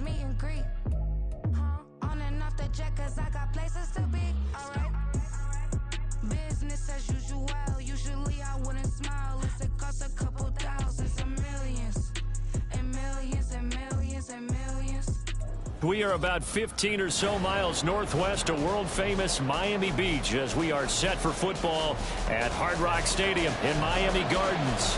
meet and greet. On and off the jet, cause I got places to be. Alright. Business as usual. Usually I wouldn't smile. It's a cost a couple thousands and millions. And millions and millions and millions. We are about 15 or so miles northwest of world-famous Miami Beach as we are set for football at Hard Rock Stadium in Miami Gardens.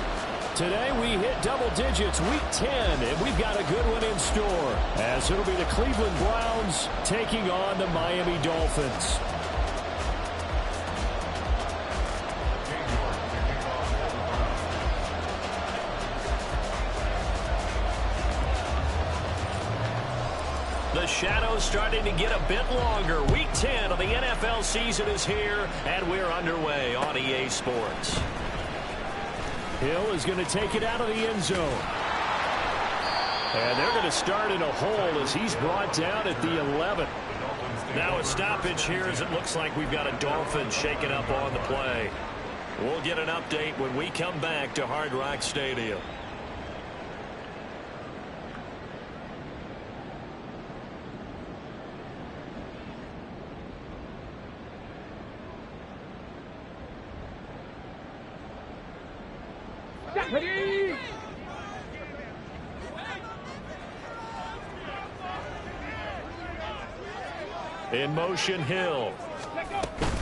Today we hit double digits, week 10, and we've got a good one in store as it'll be the Cleveland Browns taking on the Miami Dolphins. The shadow's starting to get a bit longer. Week 10 of the NFL season is here, and we're underway on EA Sports. Hill is going to take it out of the end zone. And they're going to start in a hole as he's brought down at the 11. Now a stoppage here as it looks like we've got a Dolphin shaking up on the play. We'll get an update when we come back to Hard Rock Stadium. In motion, Hill.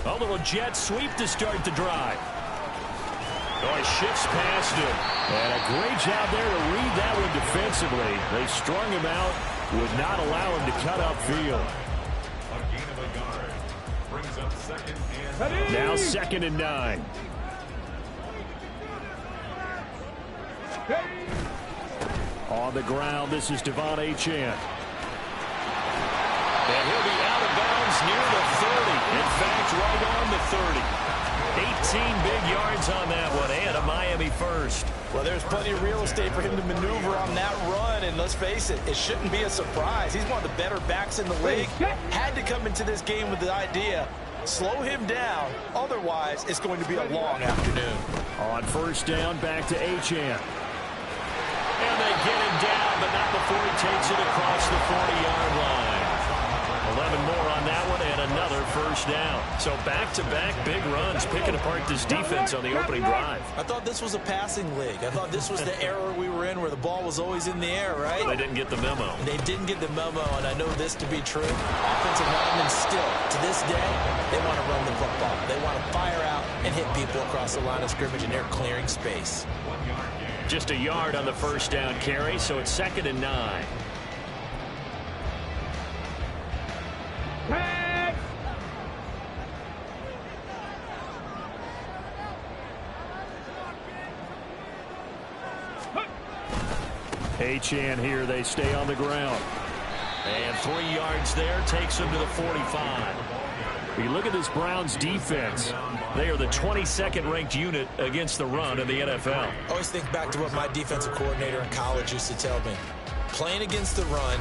A little jet sweep to start the drive. Oh, he shifts past him. And a great job there to read that one defensively. They strung him out, would not allow him to cut upfield. Now 2nd and 9. On the ground, this is Devon Achane. And he'll be out of bounds near the 30. In fact, right on the 30. 18 big yards on that one, and a Miami first. Well, there's plenty of real estate for him to maneuver on that run, and let's face it, it shouldn't be a surprise. He's one of the better backs in the league. Had to come into this game with the idea, slow him down, otherwise it's going to be a long afternoon. On first down, back to Achane. And they get him down, but not before he takes it across the 40-yard line. 11 more on that one and another first down. So back-to-back big runs, picking apart this defense on the opening drive. I thought this was a passing league. I thought this was the era we were in where the ball was always in the air, right? They didn't get the memo. They didn't get the memo, and I know this to be true. Offensive linemen still, to this day, they want to run the football. They want to fire out and hit people across the line of scrimmage, and they're clearing space. Just a yard on the first down carry, so it's 2nd and 9. Achane here, they stay on the ground. And 3 yards there, takes him to the 45. You look at this Browns defense. They are the 22nd ranked unit against the run in the NFL. I always think back to what my defensive coordinator in college used to tell me. Playing against the run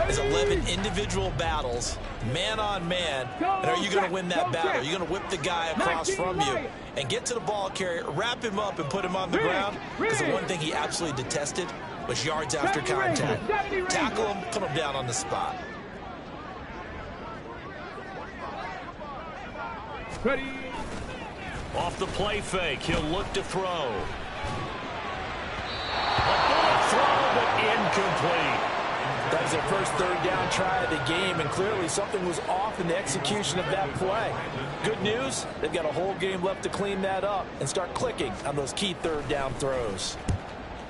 is 11 individual battles, man on man. And are you going to win that battle? Are you going to whip the guy across from you and get to the ball carrier, wrap him up, and put him on the ground? Because the one thing he absolutely detested was yards after contact. Tackle him, put him down on the spot. Ready. Off the play fake, he'll look to throw. A bullet throw, but incomplete. That was their first third down try of the game, and clearly something was off in the execution of that play. Good news, they've got a whole game left to clean that up and start clicking on those key third down throws.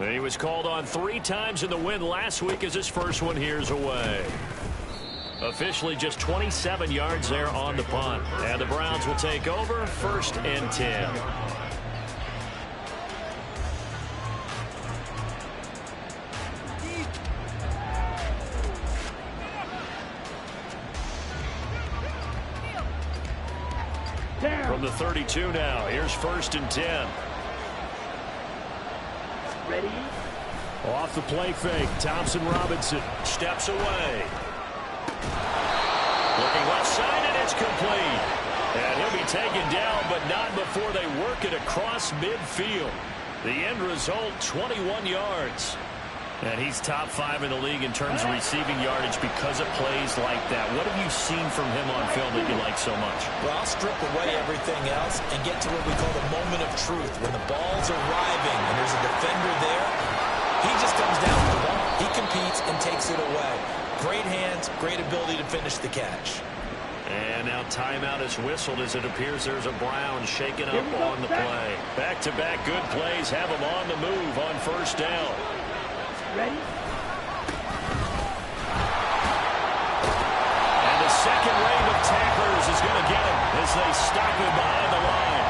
He was called on 3 times in the win last week as his first one here's away. Officially just 27 yards there on the punt. And the Browns will take over 1st and 10. From the 32 now, here's 1st and 10. Ready? Off the play fake, Thompson Robinson steps away. Looking left side, and it's complete. And he'll be taken down, but not before they work it across midfield. The end result, 21 yards. And he's top 5 in the league in terms of receiving yardage because of plays like that. What have you seen from him on film that you like so much? Well, I'll strip away everything else and get to what we call the moment of truth. When the ball's arriving and there's a defender there, he just comes down with the ball. He competes and takes it away. Great hands, great ability to finish the catch. And now timeout is whistled as it appears there's a Brown shaken up on the play. Back-to-back good plays have him on the move on first down. Ready? And the second wave of tacklers is going to get him as they stop him behind the line.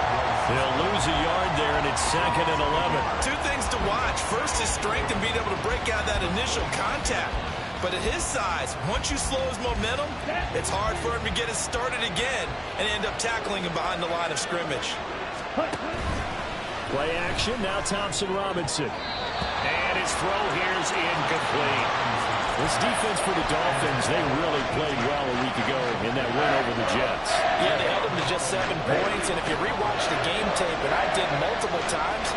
They'll lose a yard there, and it's 2nd and 11. Two things to watch. First, his strength and being able to break out that initial contact. But at his size, once you slow his momentum, it's hard for him to get it started again and end up tackling him behind the line of scrimmage. Play action, now Thompson Robinson. And his throw here is incomplete. This defense for the Dolphins, they really played well a week ago in that win over the Jets. Yeah, they held them to just 7 points, and if you rewatch the game tape, and I did multiple times,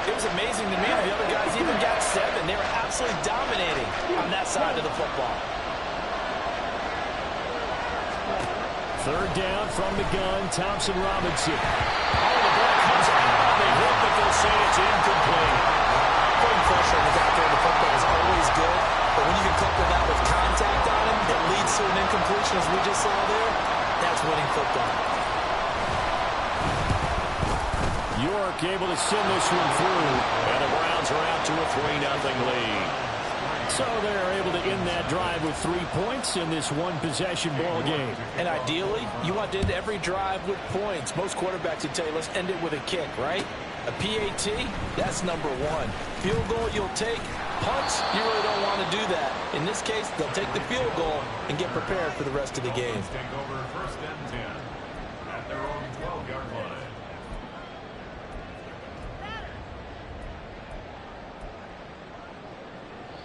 it was amazing to me that the other guys even got 7. They were absolutely dominating on that side of the football. 3rd down from the gun, Thompson Robinson. Oh, the ball comes out. They hit, but they'll say it's incomplete. Putting pressure on the back end of the football is always good, but when you can couple that with contact on him, it leads to an incompletion, as we just saw there. That's winning football. York able to send this one through, and the Browns are out to a 3-0 lead. So they're able to end that drive with 3 points in this one-possession ball game. And ideally, you want to end every drive with points. Most quarterbacks would tell you, let's end it with a kick, right? A PAT, that's number 1. Field goal you'll take. Punts, you really don't want to do that. In this case, they'll take the field goal and get prepared for the rest of the game. Take over 1st and 10 at their own 12-yard line.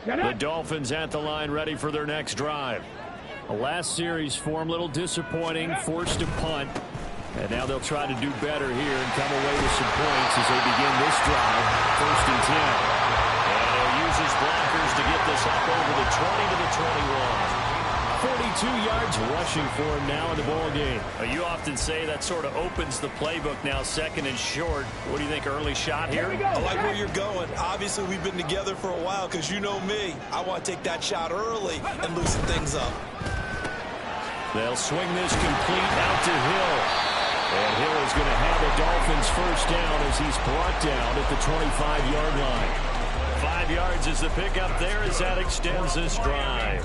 The Dolphins at the line ready for their next drive. The last series form a little disappointing, forced to punt. And now they'll try to do better here and come away with some points as they begin this drive. 1st and 10. And he'll use his blockers to get this up over the 20 to the 21. 42 yards rushing for him now in the ball game. You often say that sort of opens the playbook now, 2nd and short. What do you think, early shot here? I like where you're going. Obviously, we've been together for a while because you know me. I want to take that shot early and loosen things up. They'll swing this complete out to Hill. And Hill is going to have the Dolphins 1st down as he's brought down at the 25-yard line. 5 yards is the pickup there as that extends this drive.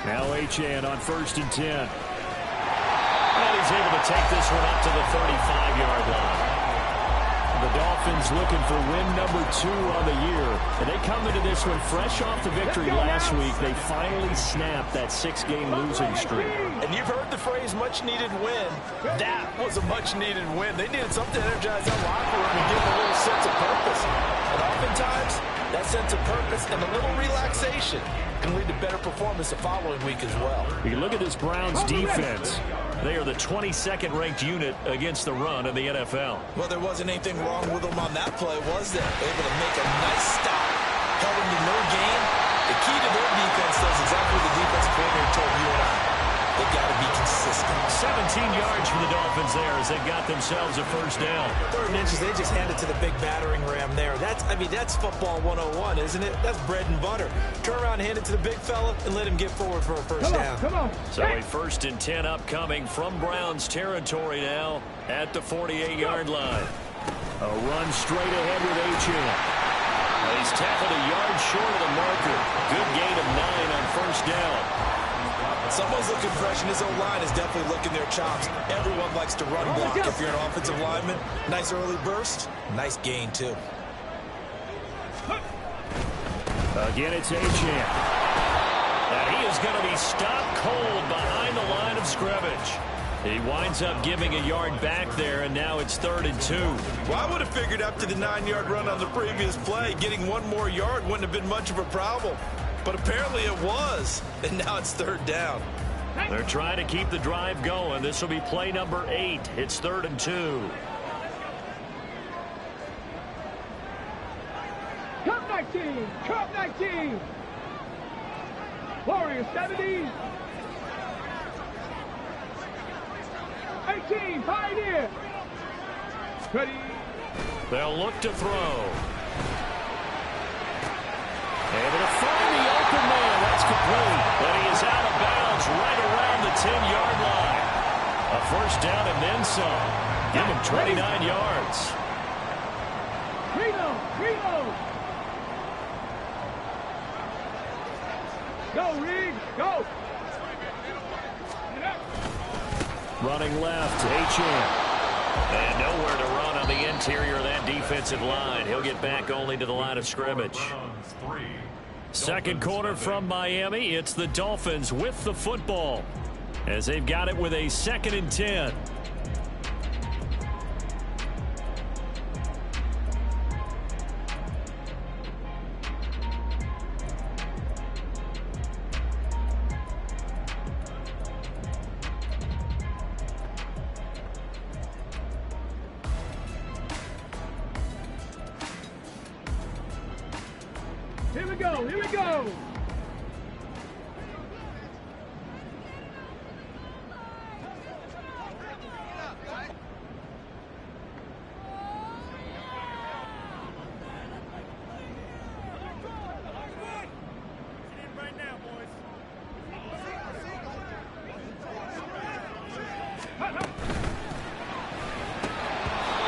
Now Achane on 1st and 10. And he's able to take this one up to the 35-yard line. The Dolphins looking for win number 2 on the year. And they come into this one fresh off the victory last week. They finally snapped that 6-game losing streak. And you've heard the phrase much-needed win. That was a much-needed win. They needed something to energize that locker room and give them a little sense of purpose. And oftentimes, that sense of purpose and a little relaxation can lead to better performance the following week as well. You look at this Browns defense. They are the 22nd ranked unit against the run in the NFL. Well, there wasn't anything wrong with them on that play, was there? Able to make a nice stop, held them to no gain. The key to their defense does exactly what the defensive coordinator told you and I. They've got to be consistent. 17 yards for the Dolphins there as they've got themselves a 1st down. 3rd inches, they just handed to the big battering ram there. That's football 101, isn't it? That's bread and butter. Turn around, hand it to the big fella, and let him get forward for a 1st down. Come on. So a 1st and 10 upcoming from Browns territory now at the 48-yard line. A run straight ahead with Achane. He's tackled a yard short of the marker. Good gain of 9 on 1st down. Someone's looking fresh, and his O-line is definitely licking their chops. Everyone likes to run block if you're an offensive lineman. Nice early burst. Nice gain, too. Again, it's Achane. And he is going to be stopped cold behind the line of scrimmage. He winds up giving a yard back there, and now it's 3rd and 2. Well, I would have figured after the 9-yard run on the previous play, getting 1 more yard wouldn't have been much of a problem. But apparently it was, and now it's 3rd down. They're trying to keep the drive going. This will be play number 8. It's 3rd and 2. Cup 19! Cup 19! Warriors 70! 18, Pioneer! Ready? They'll look to throw. Able to find the open man. That's complete. But he is out of bounds right around the 10-yard line. A first down and then some. Give him 29 yards. Reload! Go, Reed! Go! Running left, H.M. And nowhere to run on the interior of that defensive line. He'll get back only to the line of scrimmage. Second quarter from Miami. It's the Dolphins with the football as they've got it with a 2nd and 10. Here we go!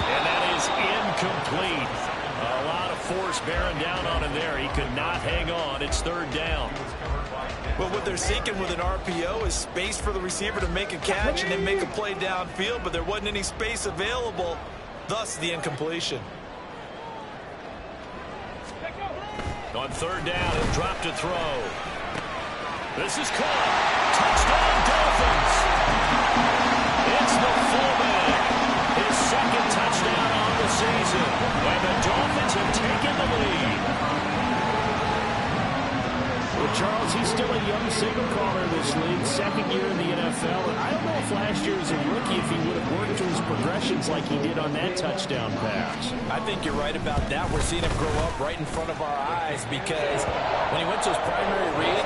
And that is incomplete. A lot of force bearing down on him there. He could not hang on. It's 3rd down. Well, what they're seeking with an RPO is space for the receiver to make a catch and then make a play downfield, but there wasn't any space available, thus the incompletion. On 3rd down, he'll drop to throw. This is caught. Touchdown, Dolphins. It's the fullback. His 2nd touchdown on the season. And the Dolphins have taken the lead. Well, Charles, he's still a young signal caller in this league, 2nd year in the NFL. And I don't know if last year as a rookie, if he would have worked through his progressions like he did on that touchdown pass. I think you're right about that. We're seeing him grow up right in front of our eyes because when he went to his primary read,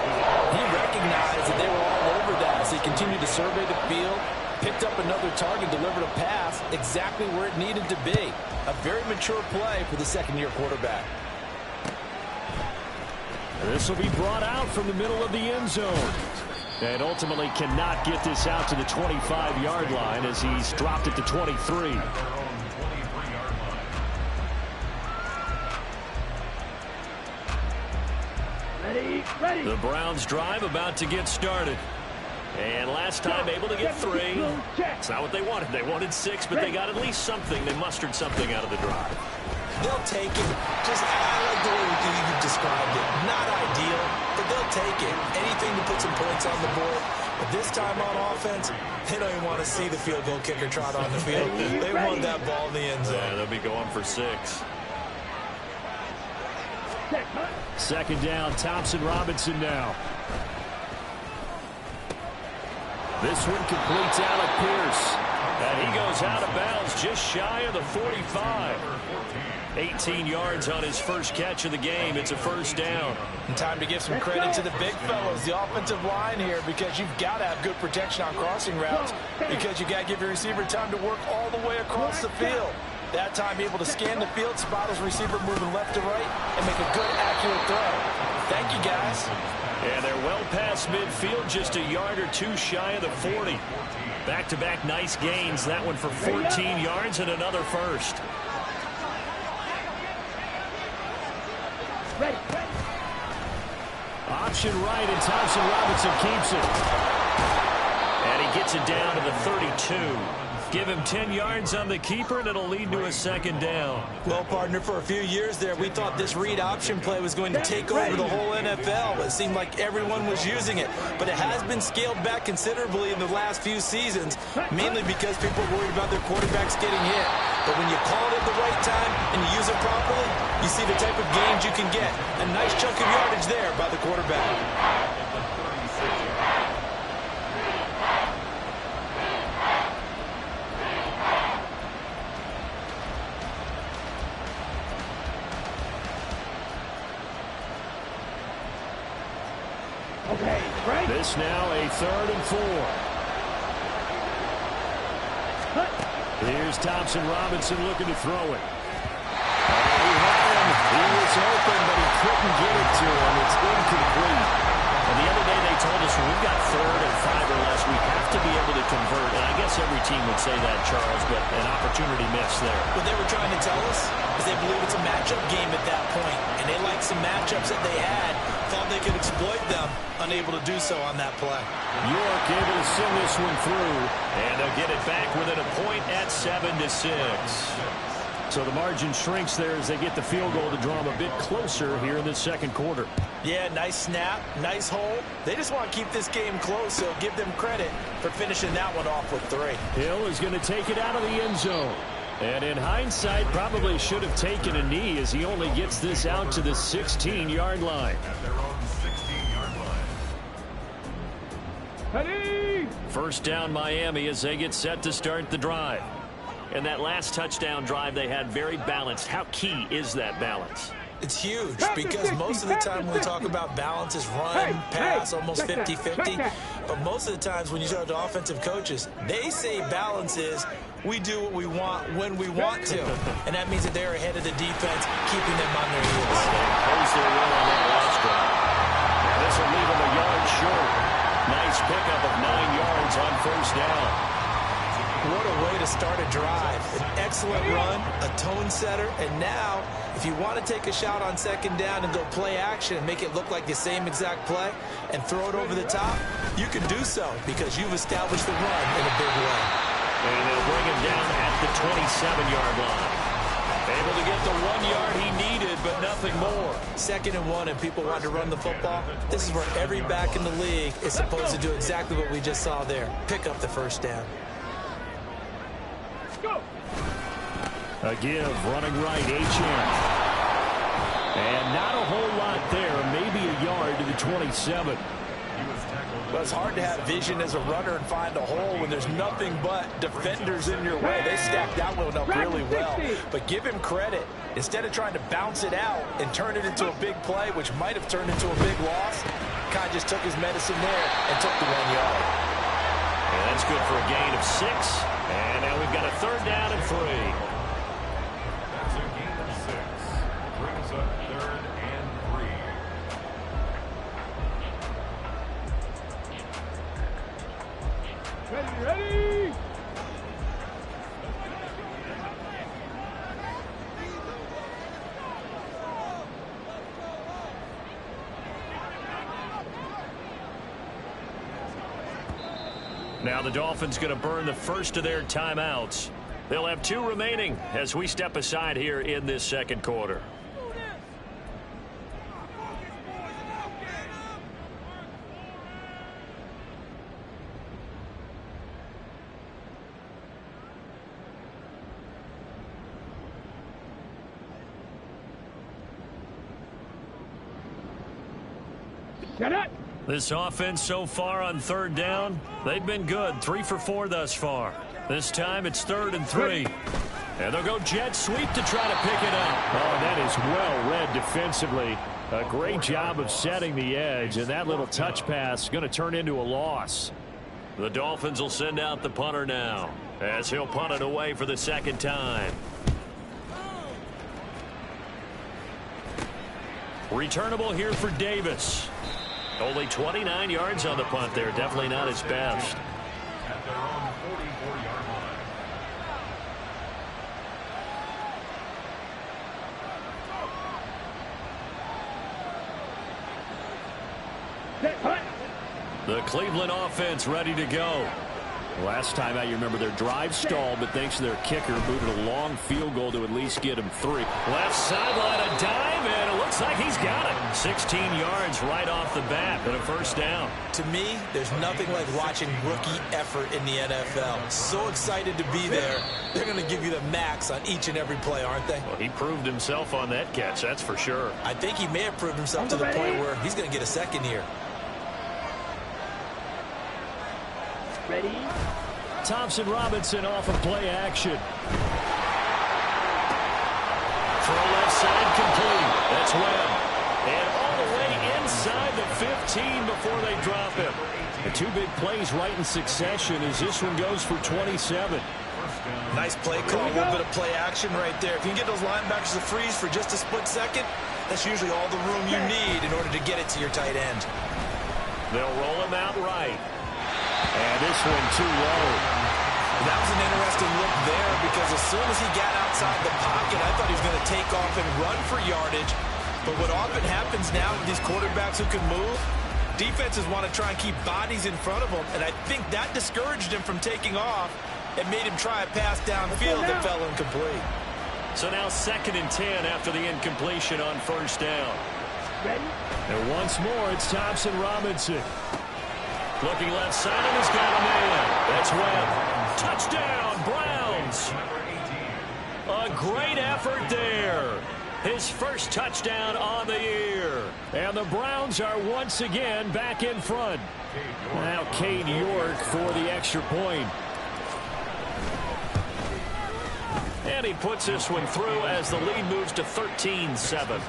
he recognized that they were all over that as he continued to survey the field, picked up another target, delivered a pass exactly where it needed to be. A very mature play for the 2nd-year quarterback. This will be brought out from the middle of the end zone. And ultimately cannot get this out to the 25-yard line as he's dropped it to 23. Ready! The Browns drive about to get started. And last time able to get 3. It's not what they wanted. They wanted 6, but they got at least something. They mustered something out of the drive. They'll take it. Just, I like the way you described it. Not ideal, but they'll take it. Anything to put some points on the board. But this time on offense, they don't even want to see the field goal kicker trot on the field. They want that ball in the end zone. Yeah, they'll be going for 6. 2nd down, Thompson Robinson now. This one completes Alec Pierce. And he goes out of bounds just shy of the 45. 18 yards on his first catch of the game. It's a first down. And time to give some credit to the big fellows, the offensive line here, because you've got to have good protection on crossing routes because you got to give your receiver time to work all the way across the field. That time able to scan the field, spot his receiver moving left to right, and make a good, accurate throw. Thank you, guys. And they're well past midfield, just a yard or 2 shy of the 40. Back-to-back nice gains. That one for 14 yards and another first. Option right, and Thompson Robinson keeps it. And he gets it down to the 32. Give him 10 yards on the keeper, and it'll lead to a 2nd down. Well, partner, for a few years there, we thought this read option play was going to take over the whole NFL. It seemed like everyone was using it. But it has been scaled back considerably in the last few seasons, mainly because people are worried about their quarterbacks getting hit. But when you call it at the right time and you use it properly, you see the type of gains you can get. A nice chunk of yardage there by the quarterback. Okay, right. This now a 3rd and 4. Here's Thompson Robinson looking to throw it. He had him. He was open, but he couldn't get it to him. It's incomplete. And the other day they told us when we've got 3rd and 5 or less, we have to be able to convert. And I guess every team would say that, Charles, but an opportunity missed there. What they were trying to tell us is they believe it's a matchup game at that point, and they liked some matchups that they had, thought they could exploit them, unable to do so on that play. York able to send this one through, and they'll get it back within a point at 7-6. So the margin shrinks there as they get the field goal to draw them a bit closer here in the second quarter. Yeah, nice snap, nice hole. They just want to keep this game close, so give them credit for finishing that one off with 3. Hill is going to take it out of the end zone. And in hindsight, probably should have taken a knee as he only gets this out to the 16-yard line. At their own 16-yard line. Ready. First down Miami as they get set to start the drive. And that last touchdown drive they had very balanced. How key is that balance? It's huge because most of the time when we talk about balance is run, pass, almost 50-50. But most of the times when you talk to offensive coaches, they say balance is we do what we want when we want to. And that means that they're ahead of the defense, keeping them on their heels. Close their will on that last drive. And this will leave them a yard short. Nice pickup of 9 yards on first down. What a way to start a drive. An excellent run, a tone setter, and now if you want to take a shot on second down and go play action and make it look like the same exact play and throw it over the top, you can do so because you've established the run in a big way. And they'll bring him down at the 27-yard line. Able to get the 1 yard he needed, but nothing more. 2nd and 1 and people want to run the football. This is where every back in the league is supposed to do exactly what we just saw there. Pick up the first down. A give, running right, Achane. And not a whole lot there, maybe a yard to the 27. Well, it's hard to have vision as a runner and find a hole when there's nothing but defenders in your way. They stacked that one up really well. But give him credit. Instead of trying to bounce it out and turn it into a big play, which might have turned into a big loss, Kai just took his medicine there and took the 1 yard. And that's good for a gain of 6. And now we've got a 3rd down and 3. That's a gain of 6. Brings up 3rd and 3. Ready. Now the Dolphins going to burn the first of their timeouts. They'll have 2 remaining as we step aside here in this second quarter. Get it. This offense so far on 3rd down, they've been good. 3 for 4 thus far. This time it's 3rd and 3. And they'll go jet sweep to try to pick it up. Oh, that is well read defensively. A great job of setting the edge, and that little touch pass is going to turn into a loss. The Dolphins will send out the punter now as he'll punt it away for the 2nd time. Returnable here for Davis. Only 29 yards on the punt there. Definitely not his best. At their own 44-yard line. The Cleveland offense ready to go. Last time out, you remember their drive stalled, but thanks to their kicker, booted a long field goal to at least get him 3. Left sideline, a dive, and it looks like he's got it. 16 yards right off the bat, and a 1st down. To me, there's nothing like watching rookie effort in the NFL. So excited to be there. They're going to give you the max on each and every play, aren't they? Well, he proved himself on that catch, that's for sure. I think he may have proved himself to the point where he's going to get a 2nd here. Ready. Thompson Robinson off of play action. Throw left side complete. That's Webb. And all the way inside the 15 before they drop him. The two big plays right in succession as this one goes for 27. Nice play call, a little bit of play action right there. If you can get those linebackers to freeze for just a split second, that's usually all the room you need in order to get it to your tight end. They'll roll him out right. And this one too low. That was an interesting look there because as soon as he got outside the pocket, I thought he was going to take off and run for yardage. But what often happens now with these quarterbacks who can move, defenses want to try and keep bodies in front of them, and I think that discouraged him from taking off and made him try a pass downfield that fell incomplete. So now 2nd and 10 after the incompletion on first down. Ready? And once more, it's Thompson Robinson. Looking left side, and he's got a man. That's Webb. Touchdown, Browns. A great effort there. His first touchdown on the year. And the Browns are once again back in front. Now Cade York for the extra point. And he puts this one through as the lead moves to 13-7.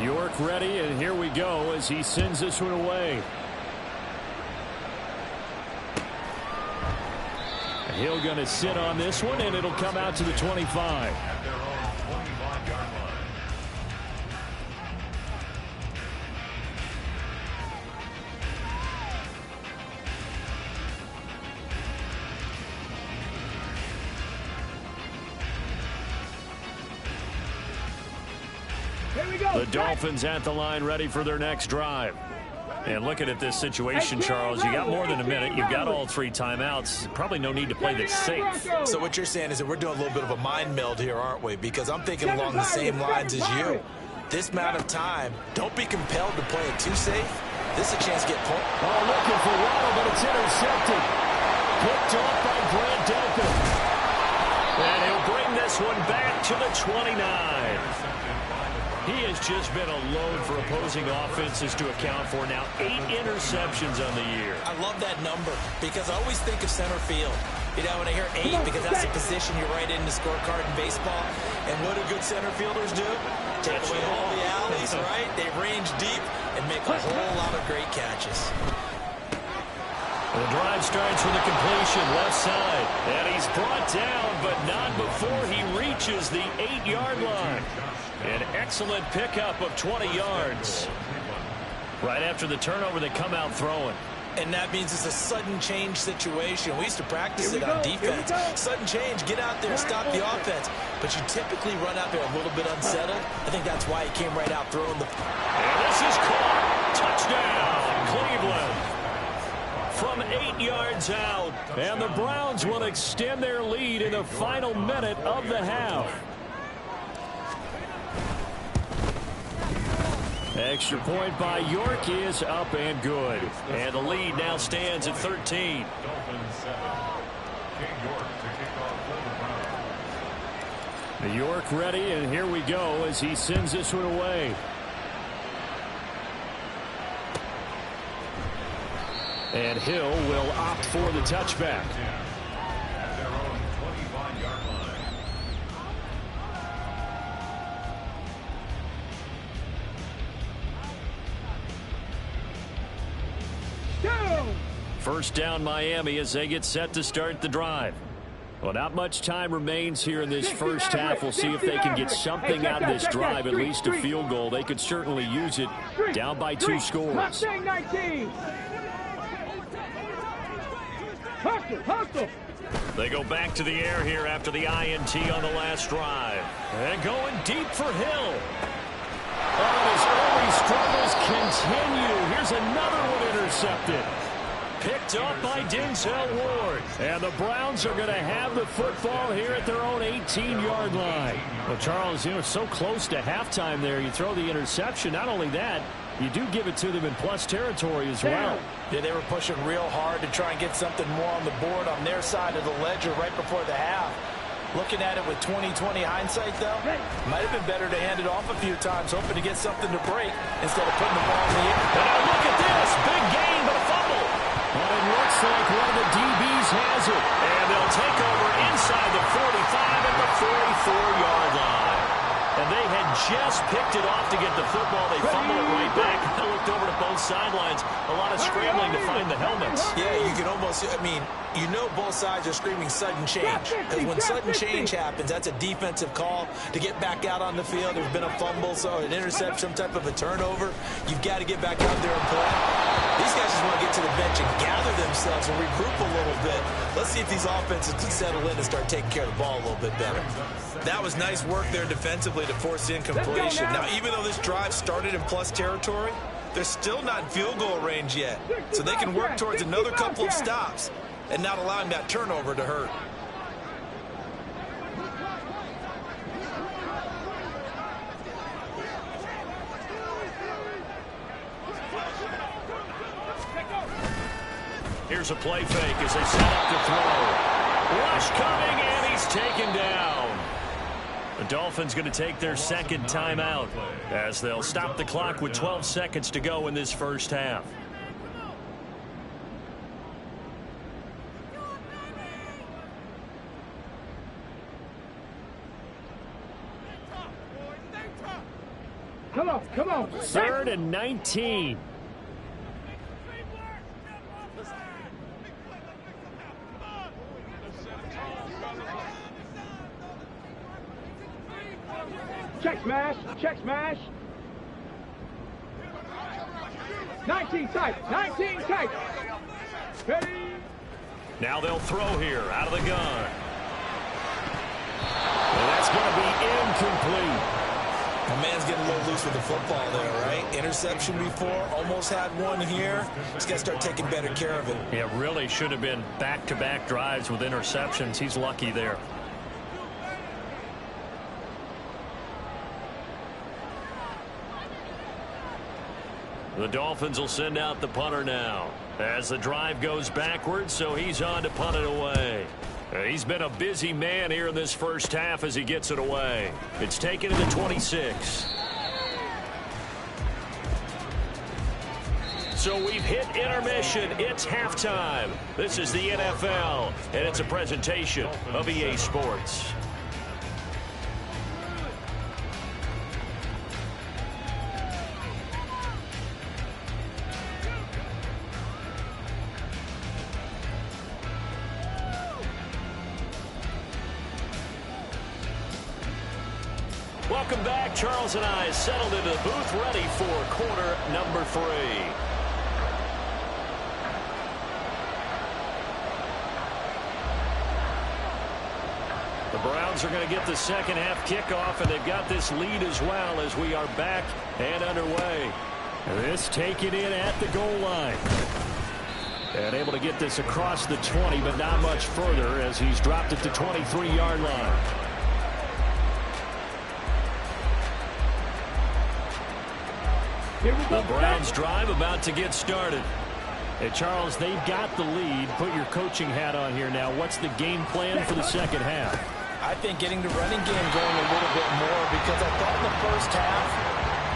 York ready, and here we go as he sends this one away. He'll going to sit on this one, and it'll come out to the 25. The Dolphins at the line ready for their next drive. And looking at this situation, Charles, you got more than a minute. You've got all 3 timeouts. Probably no need to play this safe. So what you're saying is that we're doing a little bit of a mind meld here, aren't we? Because I'm thinking along the same lines as you. This amount of time, don't be compelled to play it too safe. This is a chance to get point. Oh, looking for Waddle, but it's intercepted. Picked off by Grant Delpit. And he'll bring this one back to the 29. He has just been a load for opposing offenses to account for now. 8 interceptions on the year. I love that number because I always think of center field. You know, when I hear 8, because that's the position you write in the scorecard in baseball. And what do good center fielders do? Take away all the alleys, right? They range deep and make a whole lot of great catches. The drive starts with a completion left side. And he's brought down, but not before he reaches the 8-yard line. An excellent pickup of 20 yards. Right after the turnover, they come out throwing. And that means it's a sudden change situation. We used to practice it on defense. Sudden change, get out there, stop the offense. But you typically run out there a little bit unsettled. I think that's why he came right out throwing the... And this is caught. Touchdown, Cleveland. From 8 yards out. And the Browns will extend their lead in the final minute of the half. Extra point by York is up and good. And the lead now stands at 13. The York ready, and here we go as he sends this one away. And Hill will opt for the touchback. First down Miami as they get set to start the drive. Well, not much time remains here in this first half. We'll see if they can get something out of this drive, at least a field goal. They could certainly use it down by 2 scores. They go back to the air here after the INT on the last drive. And going deep for Hill. Oh, his early struggles continue. Here's another one intercepted. Picked up by Denzel Ward. And the Browns are going to have the football here at their own 18-yard line. Well, Charles, so close to halftime there. You throw the interception. Not only that, you do give it to them in plus territory as well. Yeah, they were pushing real hard to try and get something more on the board on their side of the ledger right before the half. Looking at it with 20/20 hindsight, though, might have been better to hand it off a few times, hoping to get something to break instead of putting the ball in the air. And now look at this. Big gain, but a fumble. And it looks like one of the DBs has it. And they'll take over inside the 45 at the 34-yard line. And they had just picked it off to get the football. They fumble it right back. I looked over to both sidelines. A lot of scrambling to find the helmets. Yeah, you can almost, you know both sides are screaming sudden change. Because when sudden change happens, that's a defensive call to get back out on the field. There's been a fumble, so an interception, some type of a turnover. You've got to get back out there and play. These guys just want to get to the bench and gather themselves and regroup a little bit. Let's see if these offenses can settle in and start taking care of the ball a little bit better. That was nice work there defensively to force the incompletion. Now, even though this drive started in plus territory, they're still not in field goal range yet. So they can work towards another couple of stops and not allowing that turnover to hurt. Here's a play fake as they set up to throw. Rush coming, and he's taken down. The Dolphins going to take their second timeout as they'll stop the clock with 12 seconds to go in this first half. Come on. 3rd and 19. Check smash. 19 tight. Ready. Now they'll throw here out of the gun. And that's going to be incomplete. My man's getting a little loose with the football there, right? Interception before, almost had one here. He's got to start taking better care of it. It really should have been back-to-back drives with interceptions. He's lucky there. The Dolphins will send out the punter now as the drive goes backwards, so he's on to punt it away. He's been a busy man here in this first half as he gets it away. It's taken to the 26. So we've hit intermission. It's halftime. This is the NFL, and it's a presentation of EA Sports. Welcome back. Charles and I settled into the booth, ready for quarter number 3. The Browns are going to get the second half kickoff, and they've got this lead as well as we are back and underway. This taken in at the goal line. And able to get this across the 20, but not much further as he's dropped it to 23-yard line. The Browns drive about to get started. Hey, Charles, they've got the lead. Put your coaching hat on here now. What's the game plan for the second half? I think getting the running game going a little bit more, because I thought in the first half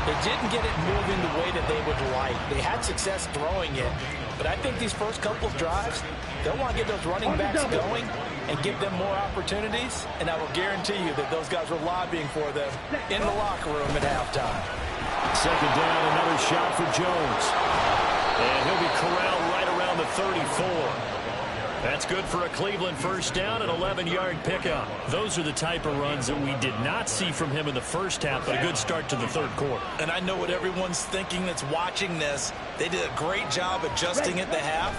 they didn't get it moving the way that they would like. They had success throwing it, but I think these first couple of drives, they'll want to get those running backs going and give them more opportunities, and I will guarantee you that those guys were lobbying for them in the locker room at halftime. Second down, another shot for Jones. And he'll be corralled right around the 34. That's good for a Cleveland first down, an 11-yard pickup. Those are the type of runs that we did not see from him in the first half, but a good start to the third quarter. And I know what everyone's thinking that's watching this. They did a great job adjusting at the half.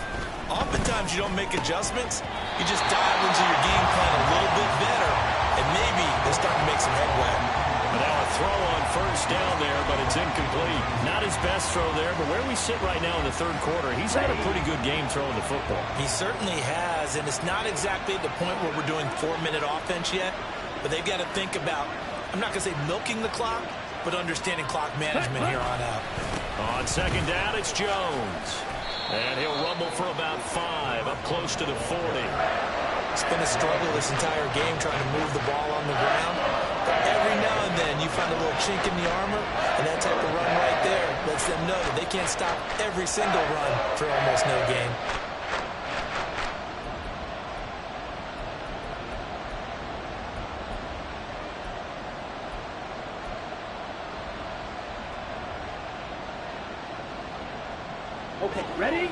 Oftentimes you don't make adjustments. You just dive into your game plan a little bit better, and maybe they're starting to make some headway. Now a throw on first down there, but it's incomplete. Not his best throw there, but where we sit right now in the third quarter, he's had a pretty good game throwing the football. He certainly has, and it's not exactly at the point where we're doing 4-minute offense yet, but they've got to think about, I'm not going to say milking the clock, but understanding clock management here on out. On second down, it's Jones. And he'll rumble for about 5, up close to the 40. It's been a struggle this entire game trying to move the ball on the ground. But every now and then you find a little chink in the armor, and that type of run right there lets them know that they can't stop every single run for almost no gain. Okay, ready?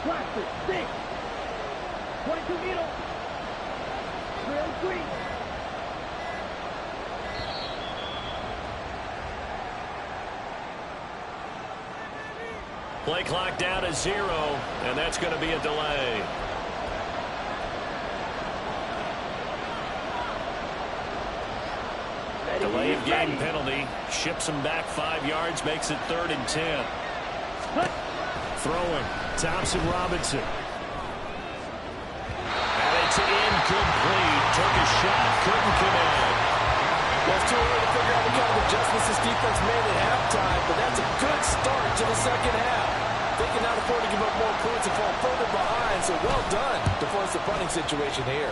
Plastic, stick. 22 needle. Real sweet. Play clock down to 0, and that's going to be a delay. Delay of game penalty. Ships him back 5 yards, makes it 3rd and 10. Throwing. Thompson Robinson. And it's incomplete. Took a shot, couldn't connect. Well, it's too early to figure out what kind of adjustments this defense made at halftime, but that's a good start to the second half. They can not afford to give up more points and fall further behind, so well done to force the punting situation here.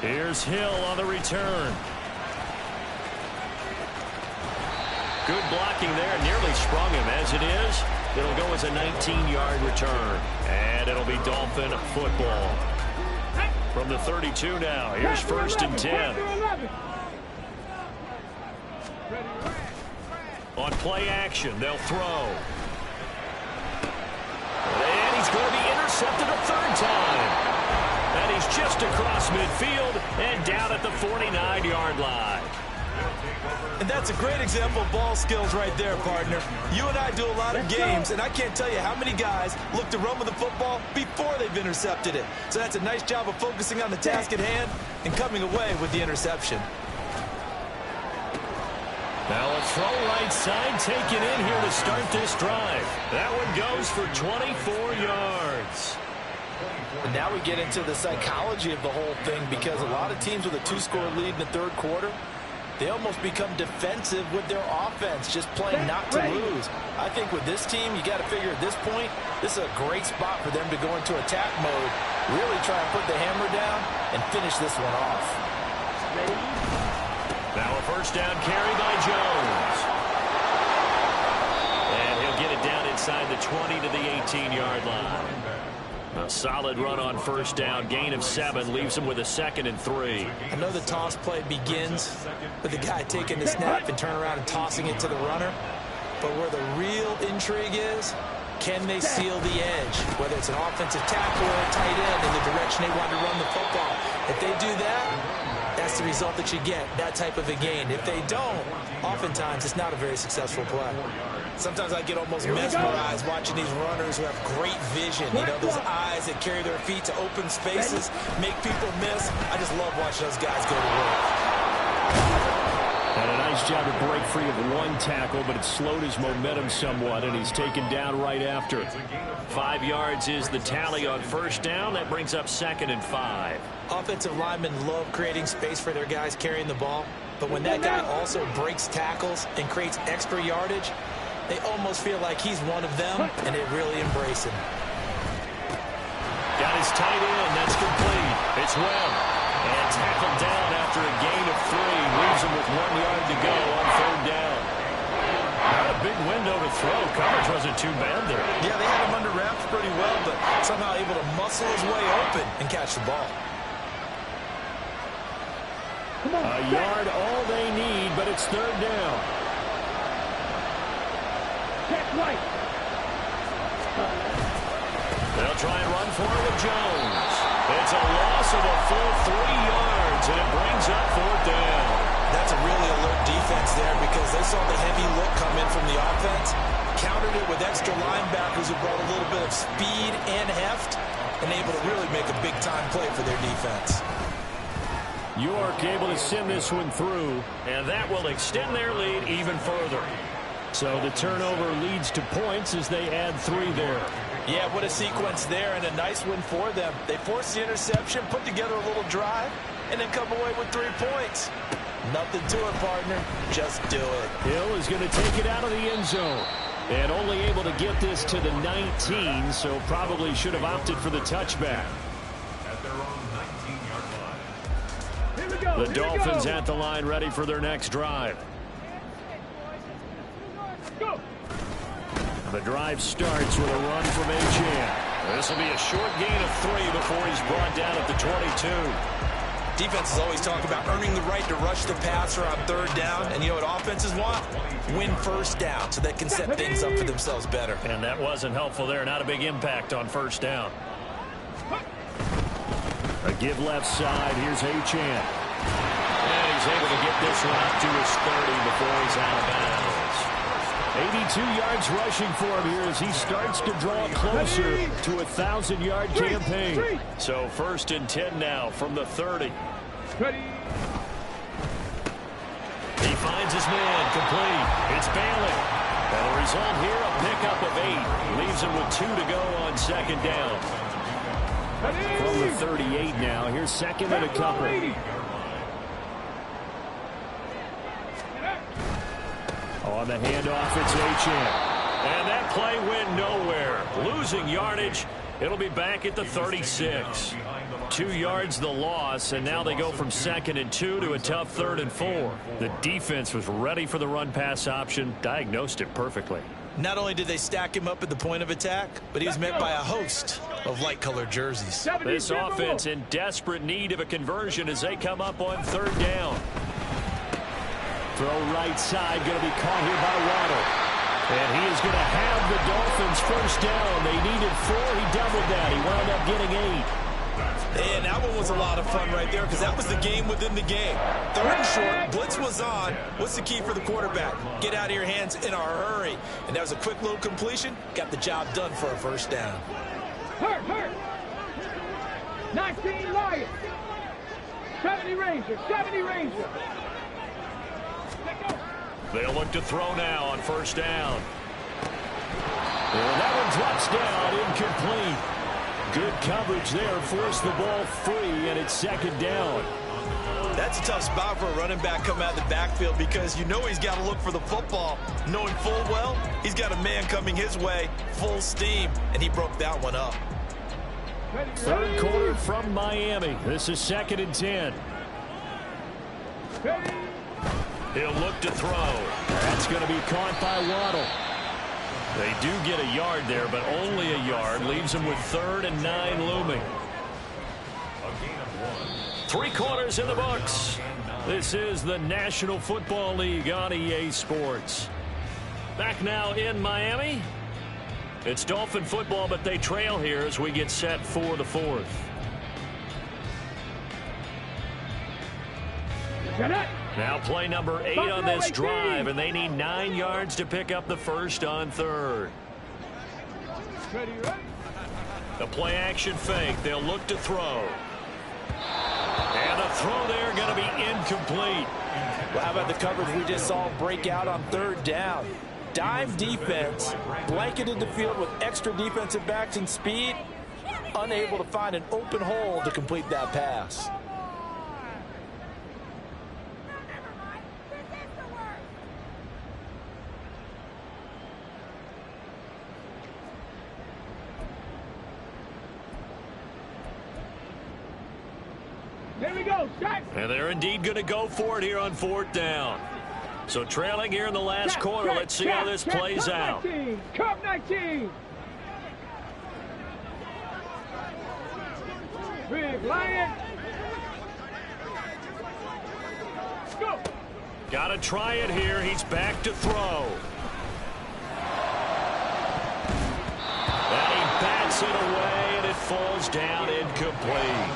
Here's Hill on the return. Good blocking there. Nearly sprung him. As it is, it'll go as a 19-yard return. And it'll be Dolphin football. From the 32 now. Here's 1st and 10. On play action, they'll throw. And he's going to be intercepted a 3rd time. And he's just across midfield and down at the 49-yard line. And that's a great example of ball skills right there, partner. You and I do a lot of games, and I can't tell you how many guys look to run with the football before they've intercepted it. So that's a nice job of focusing on the task at hand and coming away with the interception. Now a throw right side taken in here to start this drive. That one goes for 24 yards. And now we get into the psychology of the whole thing, because a lot of teams with a 2-score lead in the 3rd quarter, they almost become defensive with their offense, just playing not to lose. I think with this team, you got to figure at this point, this is a great spot for them to go into attack mode, really try and put the hammer down and finish this one off. Now a 1st down carry by Jones. And he'll get it down inside the 20 to the 18-yard line. A solid run on 1st down. Gain of 7 leaves him with a 2nd and 3. I know the toss play begins with the guy taking the snap and turn around and tossing it to the runner. But where the real intrigue is, can they seal the edge? Whether it's an offensive tackle or a tight end in the direction they want to run the football. If they do that, that's the result that you get, that type of a gain. If they don't, oftentimes it's not a very successful play. Sometimes I get almost mesmerized watching these runners who have great vision. You know, those eyes that carry their feet to open spaces, make people miss. I just love watching those guys go to work. And a nice job to break free of 1 tackle, but it slowed his momentum somewhat, and he's taken down right after. 5 yards is the tally on 1st down. That brings up 2nd and 5. Offensive linemen love creating space for their guys carrying the ball, but when that guy also breaks tackles and creates extra yardage, they almost feel like he's one of them, and they really embrace him. Got his tight end. That's complete. It's Webb. And tackled down after a gain of 3. Leaves him with 1 yard to go on 3rd down. Not a big window to throw. Coverage wasn't too bad there. Yeah, they had him under wraps pretty well, but somehow able to muscle his way open and catch the ball. A yard all they need, but it's 3rd down. Check right. They'll try and run for it with Jones. It's a loss of a full 3 yards, and it brings up 4th down. That's a really alert defense there, because they saw the heavy look come in from the offense, countered it with extra linebackers who brought a little bit of speed and heft, and able to really make a big-time play for their defense. York able to send this one through. And that will extend their lead even further. So the turnover leads to points as they add 3 there. Yeah, what a sequence there, and a nice win for them. They forced the interception, put together a little drive, and then come away with 3 points. Nothing to it, partner. Just do it. Hill is going to take it out of the end zone. And only able to get this to the 19, so probably should have opted for the touchback. At their own 19-yard line. Here we go. The Dolphins at the line ready for their next drive. Go. The drive starts with a run from Achane. This will be a short gain of 3 before he's brought down at the 22. Defenses always talk about earning the right to rush the passer on third down. And you know what offenses want? Win first down so they can set things up for themselves better. And that wasn't helpful there. Not a big impact on first down. A give left side. Here's Achane. And he's able to get this one up to his 30 before he's out of bounds. 82 yards rushing for him here as he starts to draw closer to a 1,000-yard campaign. So 1st and 10 now from the 30. He finds his man complete. It's Bailey. And the result here, a pickup of 8. Leaves him with 2 to go on 2nd down. From the 38 now. Here's 2nd and a couple. On the handoff, it's Achane. And that play went nowhere. Losing yardage. It'll be back at the 36. 2 yards the loss, and now they go from 2nd and 2 to a tough 3rd and 4. The defense was ready for the run-pass option, diagnosed it perfectly. Not only did they stack him up at the point of attack, but he was met by a host of light-colored jerseys. This offense in desperate need of a conversion as they come up on 3rd down. Throw right side, going to be caught here by Waddle. And he is going to have the Dolphins first down. They needed 4. He doubled that. He wound up getting 8. And that one was a lot of fun right there because that was the game within the game. 3rd and short, blitz was on. What's the key for the quarterback? Get out of your hands in a hurry. And that was a quick little completion. Got the job done for a first down. Hurt. 19 Lions. 70 Rangers. They'll look to throw now on 1st down. And that one drops down, incomplete. Good coverage there, forced the ball free, and it's 2nd down. That's a tough spot for a running back coming out of the backfield because you know he's got to look for the football, knowing full well he's got a man coming his way, full steam, and he broke that one up. 3rd quarter from Miami. This is 2nd and 10. He'll look to throw. That's going to be caught by Waddle. They do get a yard there, but only a yard. Leaves them with 3rd and 9 looming. 3 quarters in the books. This is the National Football League on EA Sports. Back now in Miami. It's Dolphin football, but they trail here as we get set for the 4th. Now play number 8 on this drive, and they need 9 yards to pick up the first on 3rd. The play action fake. They'll look to throw. And the throw there going to be incomplete. Well, how about the coverage we just saw break out on 3rd down? Dime defense, blanketed the field with extra defensive backs and speed, unable to find an open hole to complete that pass. Here we go. Start. And they're indeed going to go for it here on 4th down. So trailing here in the last quarter. Let's see how this plays out. Cup 19. Big Lion. Go. Got to try it here. He's back to throw. And he bats it away, and it falls down incomplete.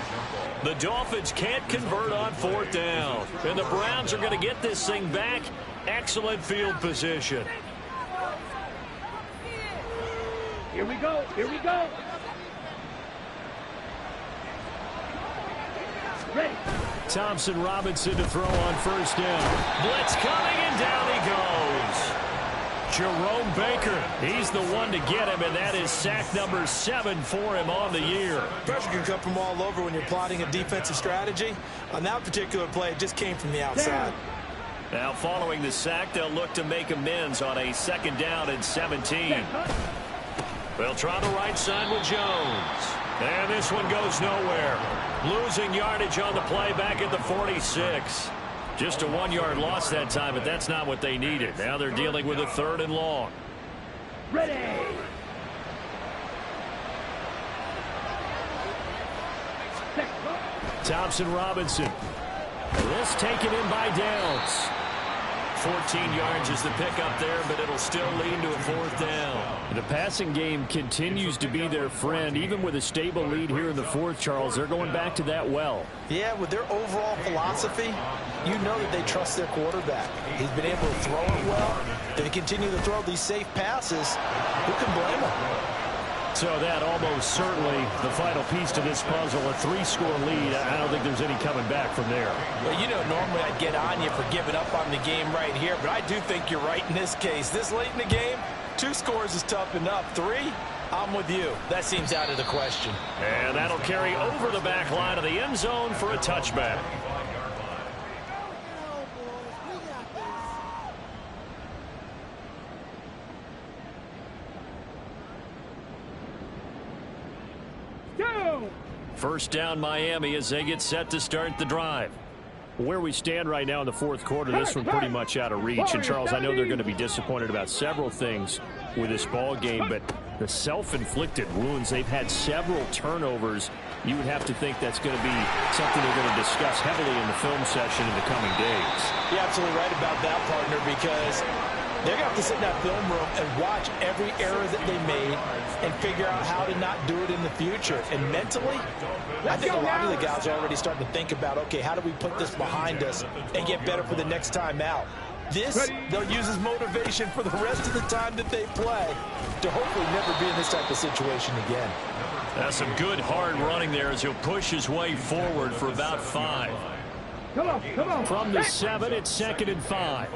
The Dolphins can't convert on 4th down. And the Browns are going to get this thing back. Excellent field position. Here we go. Ready. Thompson Robinson to throw on 1st down. Blitz coming, and down he goes. Jerome Baker, he's the one to get him, and that is sack number 7 for him on the year. Pressure can come from all over when you're plotting a defensive strategy. On that particular play, it just came from the outside. Now following the sack, they'll look to make amends on a 2nd down and 17. They'll try the right side with Jones. And this one goes nowhere. Losing yardage on the play back at the 46. Just a 1-yard loss that time, but that's not what they needed. Now they're dealing with a 3rd and long. Ready. Thompson-Robinson. This taken in by Downs. 14 yards is the pickup there, but it'll still lead to a 4th down. The passing game continues to be their friend. Even with a stable lead here in the 4th, Charles, they're going back to that well. Yeah, with their overall philosophy, you know that they trust their quarterback. He's been able to throw it well. If they continue to throw these safe passes, who can blame them? So that almost certainly the final piece to this puzzle, a 3-score lead. I don't think there's any coming back from there. Well, you know, normally I'd get on you for giving up on the game right here, but I do think you're right in this case. This late in the game, 2 scores is tough enough. 3, I'm with you. That seems out of the question. And that'll carry over the back line of the end zone for a touchback. First down Miami as they get set to start the drive. Where we stand right now in the 4th quarter, this one pretty much out of reach. And, Charles, I know they're going to be disappointed about several things with this ball game, but the self-inflicted wounds, they've had several turnovers. You would have to think that's going to be something they're going to discuss heavily in the film session in the coming days. You're absolutely right about that, partner, because they're going to have to sit in that film room and watch every error that they made and figure out how to not do it in the future. And mentally, I think a lot of the guys are already starting to think about, okay, how do we put this behind us and get better for the next time out? This, they'll use as motivation for the rest of the time that they play to hopefully never be in this type of situation again. That's some good hard running there as he'll push his way forward for about 5. Come on. From the 7, it's 2nd and 5.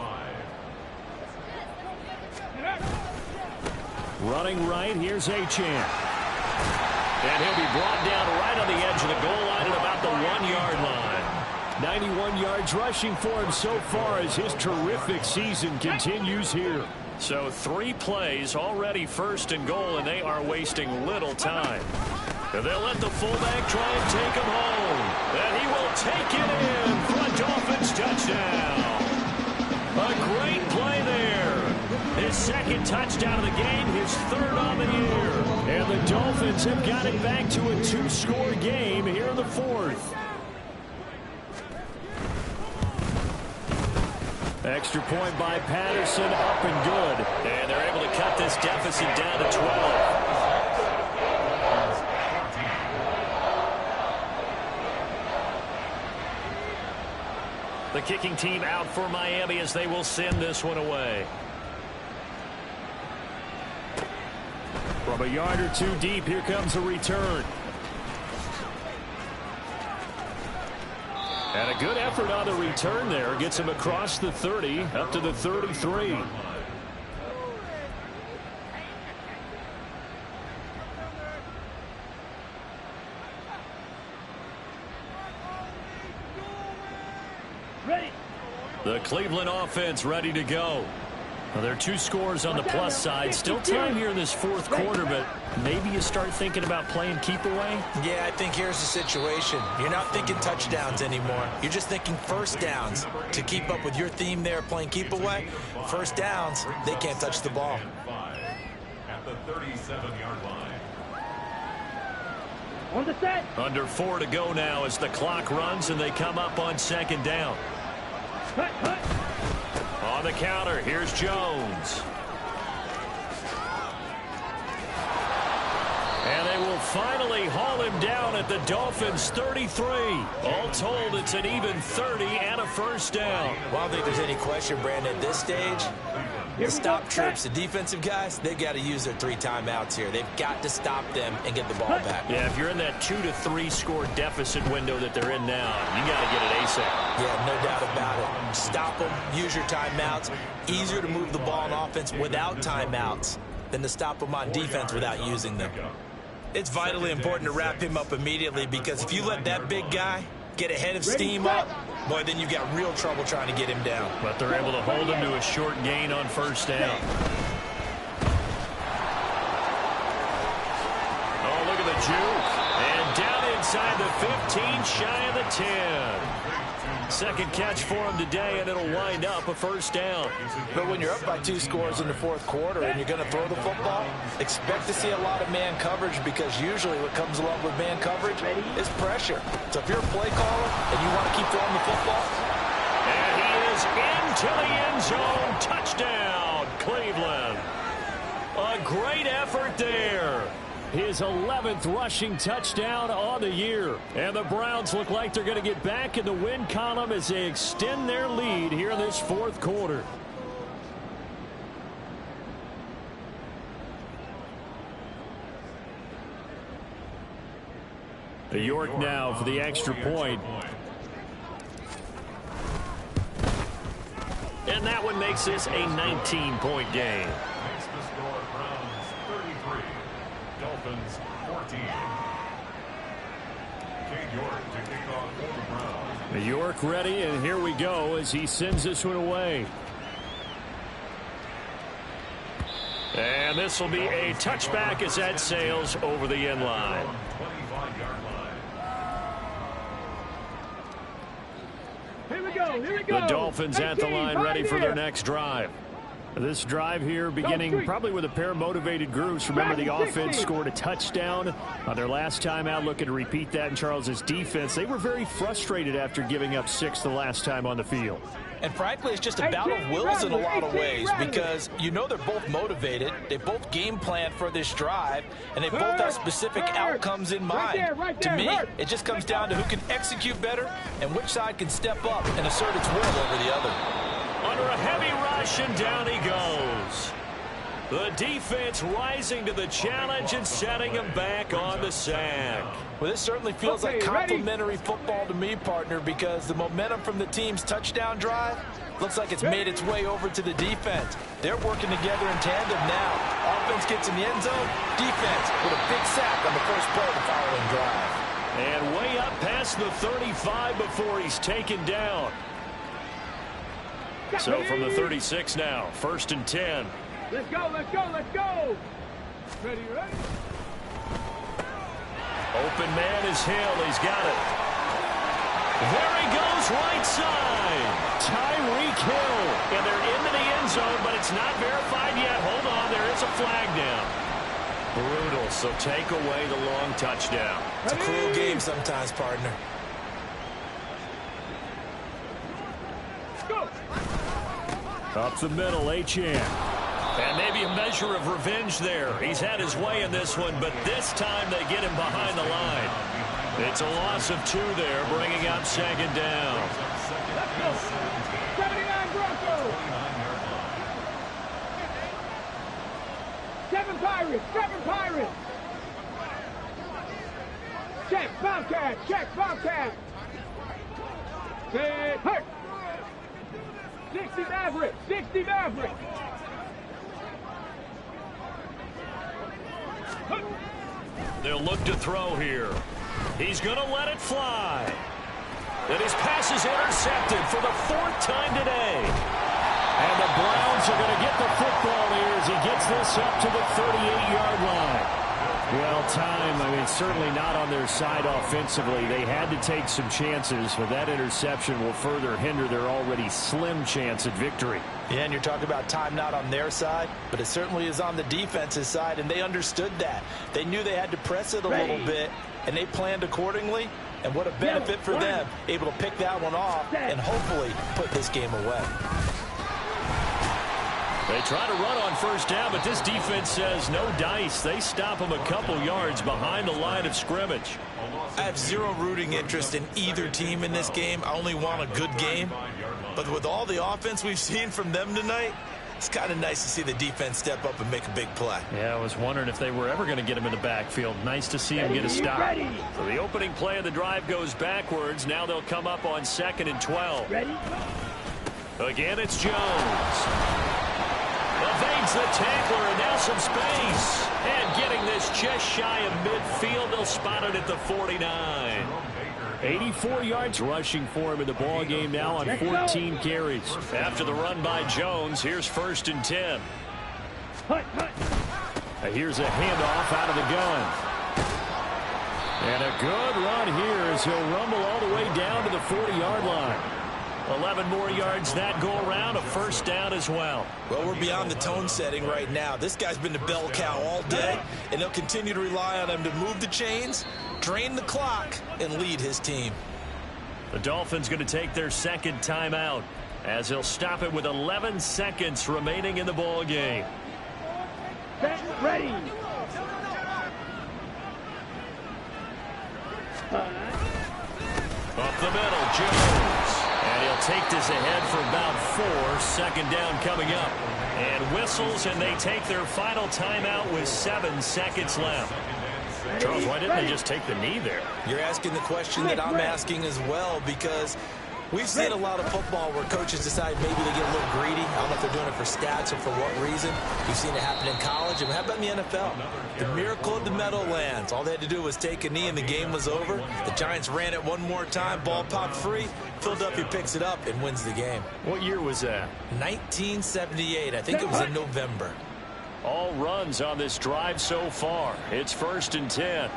Running right, here's Achane. And he'll be brought down right on the edge of the goal line at about the 1-yard line. 91 yards rushing for him so far as his terrific season continues here. So 3 plays, already 1st and goal, and they are wasting little time. They'll let the fullback try and take him home. And he will take it in for a Dolphins touchdown. A great play there. His 2nd touchdown of the game, his 3rd on the year. And the Dolphins have got it back to a 2-score game here in the 4th. Extra point by Patterson, up and good. And they're able to cut this deficit down to 12. The kicking team out for Miami as they will send this one away. From a yard or 2 deep, here comes a return. And a good effort on the return there. Gets him across the 30, up to the 33. Ready. The Cleveland offense ready to go. Well, there are 2 scores on the plus side. Still time here in this 4th quarter, but maybe you start thinking about playing keep away. Yeah, I think here's the situation. You're not thinking touchdowns anymore. You're just thinking 1st downs. To keep up with your theme there, playing keep away, 1st downs, they can't touch the ball. At the 37-yard line. On the set. Under 4 to go now as the clock runs and they come up on 2nd down. Cut. On the counter, here's Jones. And they will finally haul him down at the Dolphins' 33. All told, it's an even 30 and a 1st down. Well, I don't think there's any question, Brandon, at this stage, the stop trips, the defensive guys, they've got to use their 3 timeouts here. They've got to stop them and get the ball back. Yeah, if you're in that 2 to 3 score deficit window that they're in now, you got to get it ASAP. Yeah, no doubt about it. Stop them, use your timeouts. Easier to move the ball on offense without timeouts than to stop them on defense without using them. It's vitally important to wrap him up immediately because if you let that big guy get ahead of steam up, boy, then you've got real trouble trying to get him down. But they're able to hold him to a short gain on 1st down. Oh, look at the juke. And down inside the 15, shy of the 10. Second catch for him today, and it'll wind up a first down. But when you're up by 2 scores in the fourth quarter and you're going to throw the football, expect to see a lot of man coverage, because usually what comes along with man coverage is pressure. So if you're a play caller and you want to keep throwing the football. And he is into the end zone. Touchdown, Cleveland. A great effort there. His 11th rushing touchdown on the year. And the Browns look like they're going to get back in the win column as they extend their lead here in this fourth quarter. York now for the extra point. And that one makes this a 19-point game. Makes the score Browns 33, Dolphins 14. Cade York to kick off for the Browns. York ready, and here we go as he sends this one away. And this will be a touchback as that sails over the end line. 25-yard line. Here we go. Here we go. The Dolphins at the line, ready for their next drive. This drive here beginning probably with a pair of motivated groups. Remember, the offense scored a touchdown on their last time out, looking to repeat that in Charles's defense. They were very frustrated after giving up 6 the last time on the field. And frankly, it's just a battle of wills in a lot of ways, because you know they're both motivated. They both game plan for this drive, and they both have specific outcomes in mind. To me, it just comes down to who can execute better and which side can step up and assert its will over the other. Under a heavy rush, and down he goes. The defense rising to the challenge and setting him back on the sack. Well, this certainly feels like complimentary football to me, partner, because the momentum from the team's touchdown drive looks like it's made its way over to the defense. They're working together in tandem now. Offense gets in the end zone, defense with a big sack on the first play of the following drive. And way up past the 35 before he's taken down. So from the 36 now, 1st and 10. Let's go, let's go, let's go. Ready, ready. Open man is Hill. He's got it. There he goes, right side. Tyreek Hill. And they're into the end zone, but it's not verified yet. Hold on, there is a flag down. Brutal, so take away the long touchdown. It's a cruel game sometimes, partner. Go. Up the middle, Achane. And maybe a measure of revenge there. He's had his way in this one, but this time they get him behind the line. It's a loss of 2 there, bringing up 2nd down. Let's go. 79 Broncos. 7 Pirates. 7 Pirates. Check Bobcat. Check Bobcat. Say hurt. 60 Maverick. 60 Maverick. They'll look to throw here. He's going to let it fly. And his pass is intercepted for the 4th time today. And the Browns are going to get the football here as he gets this up to the 38-yard line. Well, time, I mean, certainly not on their side offensively. They had to take some chances, but that interception will further hinder their already slim chance at victory. Yeah, and you're talking about time not on their side, but it certainly is on the defense's side, and they understood that. They knew they had to press it a little bit, and they planned accordingly. And what a benefit for them, able to pick that one off and hopefully put this game away. They try to run on 1st down, but this defense says no dice. They stop them a couple yards behind the line of scrimmage. I have zero rooting interest in either team in this game. I only want a good game. But with all the offense we've seen from them tonight, it's kind of nice to see the defense step up and make a big play. Yeah, I was wondering if they were ever going to get him in the backfield. Nice to see him get a stop. So the opening play of the drive goes backwards. Now they'll come up on 2nd and 12. Again, it's Jones. Evades the tackler, and now some space. And getting this just shy of midfield, they'll spot it at the 49. 84 yards rushing for him in the ball game now on 14 carries. After the run by Jones, here's 1st and 10. Here's a handoff out of the gun. And a good run here as he'll rumble all the way down to the 40-yard line. 11 more yards that go around, a first down as well. Well, we're beyond the tone setting right now. This guy's been the bell cow all day, and they'll continue to rely on him to move the chains, drain the clock, and lead his team. The Dolphins going to take their second timeout as he'll stop it with 11 seconds remaining in the ball game. Get ready. Up the middle, Jones. And he'll take this ahead for about 4. Second down coming up. And whistles, and they take their final timeout with 7 seconds left. Charles, why didn't they just take the knee there? You're asking the question that I'm asking as well, because we've seen a lot of football where coaches decide maybe they get a little greedy. I don't know if they're doing it for stats or for what reason. We've seen it happen in college. And how about in the NFL? The miracle of the Meadowlands. All they had to do was take a knee and the game was over. The Giants ran it one more time. Ball popped free. Philadelphia picks it up and wins the game. What year was that? 1978. I think it was in November. All runs on this drive so far. It's 1st and 10.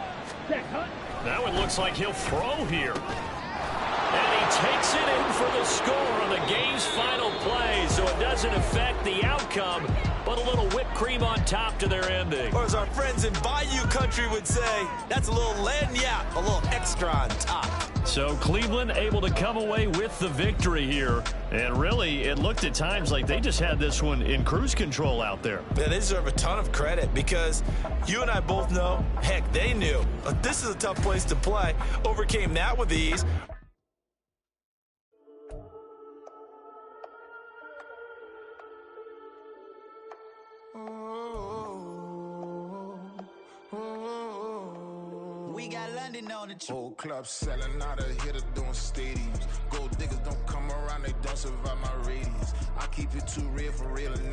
Now it looks like he'll throw here. And he takes it in for the score on the game's final play, so it doesn't affect the outcome, but a little whipped cream on top to their ending. Or as our friends in Bayou Country would say, that's a little lagniappe, a little extra on top. So Cleveland able to come away with the victory here. And really, it looked at times like they just had this one in cruise control out there. Yeah, they deserve a ton of credit because you and I both know, heck, they knew. But this is a tough place to play. Overcame that with ease. Whole club selling out of hitter doing stadiums. Gold diggers don't come around, they don't survive my radius. I keep it too real for real and